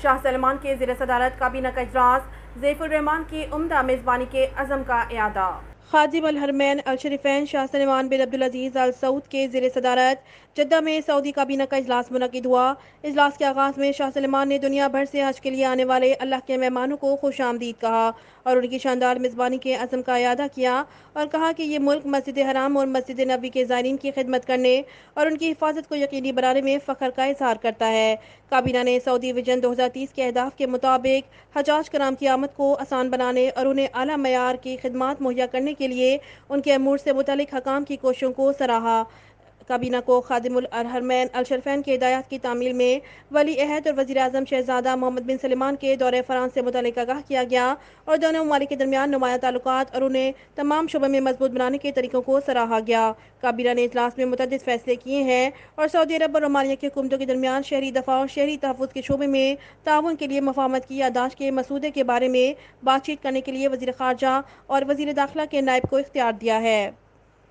شاہ سلمان کے زیر صدارت کابینہ کا اجلاس، ضیف الرحمان کی عمدہ میزبانی کے عزم کا اعادہ۔ خادم الحرمین الشریفین شاہ سلمان بن عبدالعزیز آل سعود کے زیر صدارت جدہ میں سعودی کابینہ کا اجلاس منعقد ہوا۔ اجلاس کے آغاز میں شاہ سلمان نے دنیا بھر سے حج کے لیے آنے والے اللہ کے مہمانوں کو خوش آمدید کہا اور ان کی شاندار میزبانی کے عزم کا اعادہ کیا اور کہا کہ یہ ملک مسجد حرام اور مسجد نبوی کے زائرین کی خدمت کرنے اور ان کی حفاظت کو یقینی بنانے میں فخر کا اظہار کرتا ہے۔ کابینہ نے سعودی ویژن 2030 کے اہداف کے مطابق حجاج کرام کی آمد کو آسان بنانے اور انہیں اعلیٰ معیار کی خدمات مہیا کرنے کے لیے ان کے امور سے متعلق حکام کی کوششوں کو سراہا۔ کابینہ کو خادم الحرمین الشریفین کی ہدایات کی تعمیل میں ولی عہد اور وزیر اعظم شہزادہ محمد بن سلمان کے دورہ فرانس سے متعلق آگاہ کیا گیا اور دونوں ممالک کے درمیان نمایاں تعلقات اور انہیں تمام شعبوں میں مضبوط بنانے کے طریقوں کو سراہا گیا۔ کابینہ نے اجلاس میں متعدد فیصلے کیے ہیں اور سعودی عرب اور رومانیہ کی حکومتوں کے درمیان شہری دفاع اور شہری تحفظ کے شعبے میں تعاون کے لیے مفاہمت کی یادداشت کے مسودے کے بارے میں بات چیت کرنے کے لیے وزیر خارجہ اور وزیر داخلہ کے نائب کو اختیار دیا ہے۔